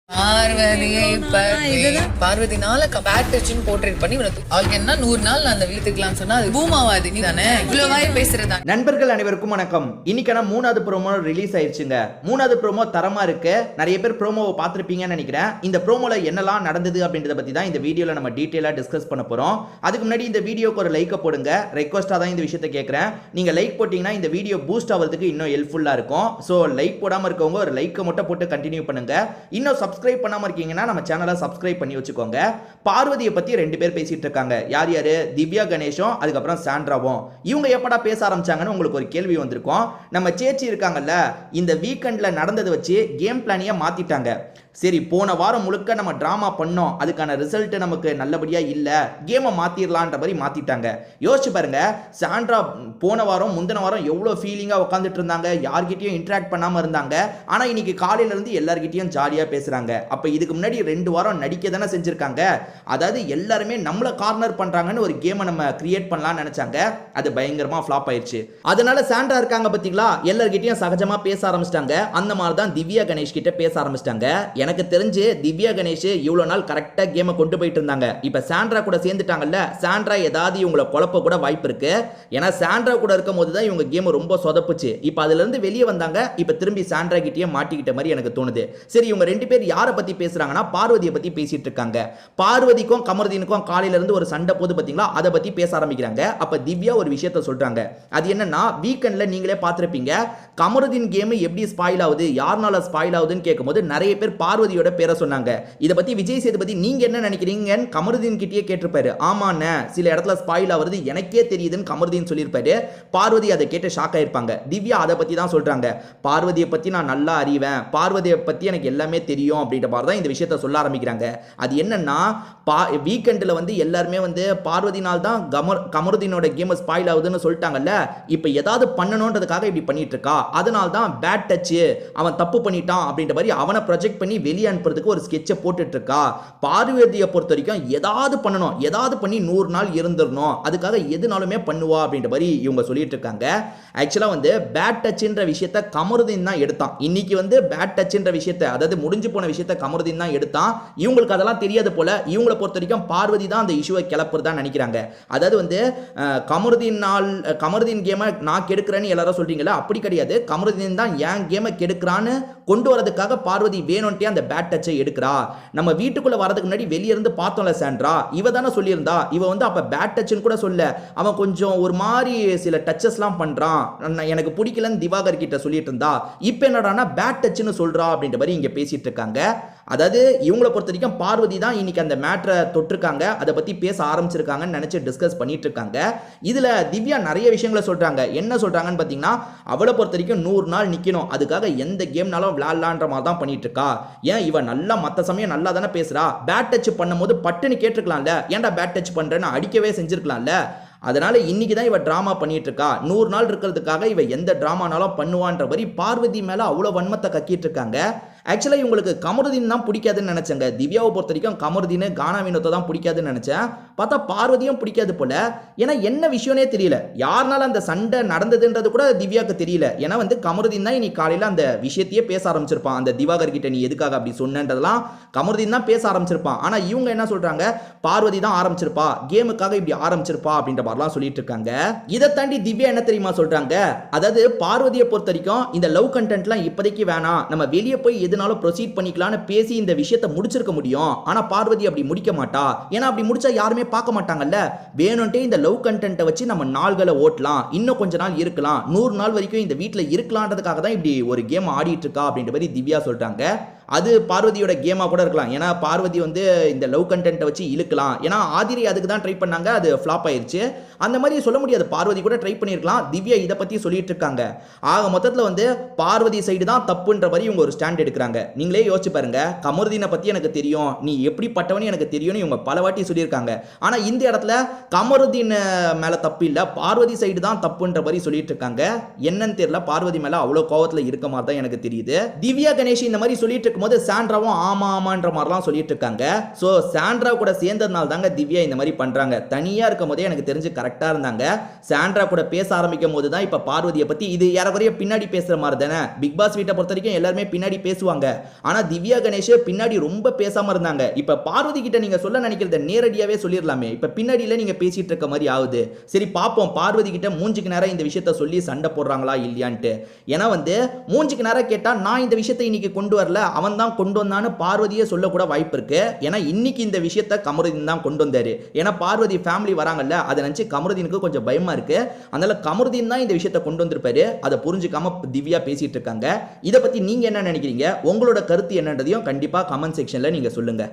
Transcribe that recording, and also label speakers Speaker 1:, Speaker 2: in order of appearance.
Speaker 1: பார்வதியை பற்றி பார்வதினால பேட்டச்சுன்னு போர்ட்ரேட் பண்ணி அவளுக்கு என்ன 100 நாள் நான் அந்த வீட்டுக்கலாம்னு சொன்னா அது பூமாவாதி நீ தானே இவ்வளவு வாய் பேசுறதா.
Speaker 2: நண்பர்கள் அனைவருக்கும் வணக்கம். இன்னைக்கான 3வது ப்ரோமோ ரிலீஸ் ஆயிடுச்சுங்க. 3வது ப்ரோமோ தரமா இருக்கு. நிறைய பேர் ப்ரோமோவை பார்த்திருப்பீங்கன்னு நினைக்கிறேன். இந்த ப்ரோமோல என்னெல்லாம் நடந்தது அப்படின்றத பத்தி தான் இந்த வீடியோல நம்ம டீடைலா டிஸ்கஸ் பண்ண போறோம். அதுக்கு முன்னாடி இந்த வீடியோக்கு ஒரு லைக் போடுங்க. ரெக்வெஸ்டா தான் இந்த விஷயத்தை கேட்கறேன். நீங்க லைக் போட்டீங்கன்னா இந்த வீடியோ பூஸ்ட் ஆகிறதுக்கு இன்னும் ஹெல்ப்ஃபுல்லா இருக்கும். சோ லைக் போடாம இருக்கவங்க ஒரு லைக் மட்டும் போட்டு கண்டினியூ பண்ணுங்க. இன்னும் சப்ஸ்கிரைப் பண்ணாம இருக்கீங்கன்னா நம்ம சேனலை சப்ஸ்கிரைப் பண்ணி வச்சுக்கோங்க. பார்வதியை பத்தி 2 பேர் பேசிட்டு இருக்காங்க. யார் யாரு? திவ்யா கணேஷும் அதுக்கப்புறம் சாண்ட்ராவும். இவங்க எப்படா பேச ஆரம்பிச்சாங்கன்னு உங்களுக்கு ஒரு கேள்வி வந்திருக்கும். நம்ம சேச்சி இருக்காங்கல்ல, இந்த வீக்கெண்ட்ல நடந்ததை வச்சு கேம் பிளானியை மாத்திட்டாங்க. சரி, போன வாரம் முழுக்க நம்ம டிராமா பண்ணோம், அதுக்கான ரிசல்ட் நமக்கு நல்லபடியா இல்ல, கேமை மாத்திரலான்ற மாதிரி மாத்திட்டாங்க. யோசிச்சு பாருங்க, சாண்ட்ரா போன வாரம் முந்தின வாரம் எவ்வளவு ஃபீலிங்கா உட்காந்துட்டு இருந்தாங்க, யார்கிட்டயும் இன்டராக்ட் பண்ணாம இருந்தாங்க. ஆனா இன்னைக்கு காலையில இருந்து எல்லார்கிட்டயும் ஜாலியா பேசுறாங்க. அப்ப இதுக்கு முன்னாடி 2 வாரம் நடிக்க தானே செஞ்சிருக்காங்க. அதாவது எல்லாருமே நம்மள கார்னர் பண்றாங்கன்னு ஒரு கேமை நம்ம கிரியேட் பண்ணலாம்னு நினைச்சாங்க. அது பயங்கரமா ஃபிளாப் ஆயிடுச்சு. அதனால சாண்ட்ரா இருக்காங்க பாத்தீங்களா, எல்லார்கிட்டயும் சகஜமா பேச ஆரம்பிச்சிட்டாங்க. அந்த மாதிரி தான் திவ்யா கணேஷ் கிட்ட பேச ஆரம்பிச்சிட்டாங்க. எனக்கு தெரிஞ்சு திவ்யா கணேஷ் இவ்வளவு நாள் கரெக்டா கேமை கொண்டு போயிட்டு இருந்தாங்க. இப்ப சாண்ட்ரா கூட சேர்ந்துட்டாங்கல்ல, சாண்ட்ரா ஏதாவது இவங்களை குழப்ப கூட வாய்ப்பு இருக்கு. ஏன்னா சாண்ட்ரா கூட இருக்கும் போது தான் இவங்க கேம் ரொம்ப சொதப்புச்சு. இப்ப அதுல இருந்து வெளியே வந்தாங்க. இப்ப திரும்பி சாண்ட்ரா கிட்டயே மாட்டிக்கிட்ட மாதிரி எனக்கு தோணுது. சரி, இவங்க 2 பேர் யாரை பத்தி பேசுறாங்கன்னா பார்வதியை பத்தி பேசிட்டு இருக்காங்க. பார்வதிக்கும் கமருதீனுக்கும் காலையில இருந்து ஒரு சண்டை போது பாத்தீங்களா, அதை பத்தி பேச ஆரம்பிக்கிறாங்க. அப்ப திவ்யா ஒரு விஷயத்தை சொல்றாங்க. அது என்னன்னா, வீக்கெண்ட்ல நீங்களே பார்த்திருப்பீங்க, கமருதீன் கேம் எப்படி ஸ்பாயில் ஆகுது, யாருனால ஸ்பாயில் ஆகுதுன்னு கேட்கும்போது நிறைய பேர் பார்வதியோட பேரை சொன்னாங்க. இத பத்தி விஜய் சேதுபதி நீங்க என்ன நினைக்கிறீங்கன்னு கமருதீன் கிட்டயே கேட்டிருப்பாரு. ஆமாண்ணே, சில இடத்துல ஸ்பாயில் ஆகுது எனக்கே தெரியுதுன்னு கமருதீன் சொல்லியிருப்பாரு. பார்வதி அதை கேட்டு ஷாக் ஆயிருப்பாங்க. திவ்யா அதை பத்தி தான் சொல்றாங்க. பார்வதியை பத்தி நான் நல்லா அறிவேன், பார்வதியை பத்தி எனக்கு எல்லாமே தெரியும் அப்படின்ற மாதிரி தான் இந்த விஷயத்தை சொல்ல ஆரம்பிக்கிறாங்க. அது என்னன்னா, வீக்கெண்ட்ல வந்து எல்லாருமே வந்து பார்வதினால் தான் கமருதீனோட கேம் ஸ்பாயில் ஆகுதுன்னு சொல்லிட்டாங்கல்ல. இப்போ ஏதாவது பண்ணணும்ன்றதுக்காக இப்படி பண்ணிட்டு இருக்கா. அதனால தான் பேட் டச், அவன் தப்பு பண்ணிட்டான் அப்படின்ற மாதிரி அவனை ப்ரொஜெக்ட் பண்ணி வெளியே அனுப்புறதுக்கு ஒரு ஸ்கெட்சை போட்டுட்டு இருக்கா. பார்வதியை பொறுத்த வரைக்கும் ஏதாவது பண்ணணும், ஏதாவது பண்ணி 100 நாள் இருந்துடணும், அதுக்காக எதுனாலுமே பண்ணுவா அப்படின்ற மாதிரி இவங்க சொல்லிட்டு இருக்காங்க. ஆக்சுவலா வந்து பேட் டச்ன்ற விஷயத்தை கமருதீன் தான் எடுத்தான். இன்னைக்கு வந்து பேட் டச்ன்ற விஷயத்தை, அதாவது முடிஞ்சு போன விஷயத்தை கமருதீன் தான் எடுத்தான். இவங்களுக்கு அதெல்லாம் தெரியாது போல. இவங்களை பொறுத்த வரைக்கும் பார்வதி தான் அந்த இஷ்யூவை கிளப்புறதா நினைக்கிறாங்க. அதாவது வந்து கமருதீன் கேமை நான் கெடுக்கிறேன்னு எல்லாரும் சொல்றீங்களா, அப்படி கிடையாது. கமருதீன் தான் என் கேமை கெடுக்கிறான்னு கொண்டு வரதுக்காக பார்வதி வேணும்ட்டே அந்த பேட் டச்சை எடுக்கிறா. நம்ம வீட்டுக்குள்ள வரதுக்கு முன்னாடி வெளியே இருந்து பார்த்தோம்ல சாண்ட்ரா, இவ தானே சொல்லியிருந்தா. இவ வந்து அப்ப பேட் டச்னு கூட சொல்ல, அவன் கொஞ்சம் ஒரு மாதிரி சில டச்சஸ்லாம் பண்றான், எனக்கு பிடிக்கலன்னு திவாகர் கிட்ட சொல்லிட்டு இருந்தா. இப்போ என்னடானா பேட் டச்னு சொல்றா அப்படின்ற மாதிரி இங்க பேசிட்டு இருக்காங்க. அதாவது இவங்களை பொறுத்த வரைக்கும் பார்வதி தான் இன்னைக்கு அந்த மேட்டரை தொட்டிருக்காங்க, அதை பத்தி பேச ஆரம்பிச்சிருக்காங்கன்னு நினைச்சு டிஸ்கஸ் பண்ணிட்டு இருக்காங்க. இதுல திவ்யா நிறைய விஷயங்களை சொல்றாங்க. என்ன சொல்றாங்கன்னு பாத்தீங்கன்னா, அவளை பொறுத்த வரைக்கும் 100 நாள் நிக்கணும், அதுக்காக எந்த கேம்னாலும் விளையாடலான்ற மாதிரி தான் பண்ணிட்டு இருக்கா. ஏன் இவ நல்லா மற்ற சமயம் நல்லா தானே பேசுறா, பேட் டச் பண்ணும்போது பட்டுன்னு கேட்டிருக்கலாம்ல, ஏன்டா பேட் டச் பண்றேன்னு அடிக்கவே செஞ்சிருக்கலாம்ல. அதனால இன்னைக்கு தான் இவ டிராமா பண்ணிட்டு இருக்கா. 100 நாள் இருக்கிறதுக்காக இவ எந்த டிராமானாலும் பண்ணுவான்ற மாதிரி பார்வதி மேல அவ்வளவு வன்மத்தை கக்கிட்டு இருக்காங்க. ஆக்சுவலா இவங்களுக்கு கமருதீன் தான் பிடிக்காதுன்னு நினைச்சாங்க. திவ்யாவை பொறுத்த வரைக்கும் கமருதீன் கானா வினோத்தை தான் பிடிக்காதுன்னு நினைச்சேன். பார்த்தா பார்வதியும் பிடிக்காது போல. ஏன்னா என்ன விஷயம்னே தெரியல, யாருனால அந்த சண்டை நடந்ததுன்றது கூட திவ்யாவுக்கு தெரியல. ஏன்னா வந்து கமருதீன் தான் இன்னைக்கு காலையில அந்த விஷயத்தையே பேச ஆரம்பிச்சிருப்பான். அந்த திவாகர் கிட்ட நீ எதுக்காக அப்படி சொன்னன்றதெல்லாம் கமருதீன் தான் பேச ஆரம்பிச்சிருப்பான். ஆனா இவங்க என்ன சொல்றாங்க, பார்வதி தான் ஆரம்பிச்சிருப்பா, கேமுக்காக இப்படி ஆரம்பிச்சிருப்பா அப்படின்ற மாதிரிலாம் சொல்லிட்டு இருக்காங்க. இதை தாண்டி திவ்யா என்ன தெரியுமா சொல்றாங்க, அதாவது பார்வதியை பொறுத்த வரைக்கும் இந்த லவ் கண்டென்ட்லாம் இப்போதைக்கு வேணாம், நம்ம வெளியே போய் எதுனாலும் ப்ரொசீட் பண்ணிக்கலாம்னு பேசி இந்த விஷயத்தை முடிச்சிருக்க முடியும். ஆனா பார்வதி அப்படி முடிக்க மாட்டா. ஏன்னா அப்படி முடிச்சா யாருமே பார்க்க மாட்டாங்கல்ல. வேணும்ட்டே இந்த லவ் கண்டென்ட்டை வச்சு நம்ம நாள்களை ஓட்டலாம், இன்னும் கொஞ்ச நாள் இருக்கலாம், 100 நாள் வரைக்கும் இந்த வீட்டில் இருக்கலான்றதுக்காக தான் இப்படி ஒரு கேம் ஆடிட்டு இருக்கா அப்படின்ற மாதிரி திவ்யா சொல்றாங்க. அது பார்வதியோட கேமா கூட இருக்கலாம். ஏன்னா பார்வதி வந்து இந்த லவ் கண்டென்ட்டை வச்சு இழுக்கலாம். ஏன்னா ஆதிரி அதுக்கு தான் ட்ரை பண்ணாங்க, அது ஃப்ளாப் ஆயிருச்சு. அந்த மாதிரி சொல்ல முடியாது, பார்வதி கூட ட்ரை பண்ணியிருக்கலாம். திவ்யா இதை பத்தி சொல்லிட்டு இருக்காங்க. ஆக மொத்தத்தில் வந்து பார்வதி சைடு தான் தப்புன்ற மாதிரி இவங்க ஒரு ஸ்டாண்ட் எடுக்கிறாங்க. நீங்களே யோசிச்சு பாருங்க, கமருதீனை பத்தி எனக்கு தெரியும், நீ எப்படிப்பட்டவனு எனக்கு தெரியும்னு இவங்க பல வாட்டி சொல்லியிருக்காங்க. ஆனா இந்த இடத்துல கமருதீன் மேல தப்பு இல்ல, பார்வதி சைடு தான் தப்புன்ற மாதிரி சொல்லிட்டு இருக்காங்க. என்னன்னு தெரியல, பார்வதி மேல அவ்வளவு கோவத்துல இருக்க மாதிரி தான் எனக்கு தெரியுது. திவ்யா கணேஷ் இந்த மாதிரி சொல்லிட்டு இருக்கும்போது சாண்ட்ராவும் ஆமா ஆமான்ற மாதிரிலாம் சொல்லிட்டு இருக்காங்க. ஸோ சாண்ட்ரா கூட சேர்ந்ததுனால தாங்க திவ்யா இந்த மாதிரி பண்றாங்க. தனியா இருக்கும் போதே எனக்கு தெரிஞ்சு கரெக்டா இருந்தாங்க. சாண்ட்ரா கூட பேச ஆரம்பிக்கும் போது தான் இப்ப பார்வதியை பத்தி இது யாரவரைய பின்னாடி பேசுற மாதிரி தானே. பிக் பாஸ் வீட்டை பொறுத்த வரைக்கும் எல்லாருமே பின்னாடி பேசுவாங்க. ஆனா திவ்யா கணேஷ் பின்னாடி ரொம்ப பேசாம இருந்தாங்க. இப்ப பார்வதி கிட்ட நீங்க சொல்ல நினைக்கிறத நேரடியாவே சொல்லிடலாமே. இப்ப பின்னாடியில நீங்க பேசிட்டு இருக்க மாதிரி ஆகுது. சரி பாப்போம் பார்வதி கிட்ட மூஞ்சிக்கு நேரம் இந்த விஷயத்த சொல்லி சண்டை போடுறாங்களா இல்லையான்ட்டு. ஏன்னா வந்து மூஞ்சிக்கு நேரம் கேட்டா நான் இந்த விஷயத்தை இன்னைக்கு கொண்டு வரல, அவன் தான் கொண்டு வந்தான்னு பார்வதியே சொல்ல கூட வாய்ப்பு இருக்கு. ஏன்னா இன்னைக்கு இந்த விஷயத்தை கமருதீன் தான் கொண்டு வந்தாரு. ஏன்னா பார்வதி ஃபேமிலி வராங்கல்ல, அதை நினைச்சு கமருதீனுக்கு கொஞ்சம் பயமா இருக்கு. அதனால கமருதீன் தான் இந்த விஷயத்தை கொண்டு வந்திருப்பாரு. அதை புரிஞ்சுக்காம திவ்யா பேசிட்டு இருக்காங்க. இதை பத்தி நீங்க என்ன நினைக்கிறீங்க? உங்களோட கருத்து என்னன்றதையும் கண்டிப்பா கமெண்ட் செக்ஷன்ல நீங்க சொல்லுங்க.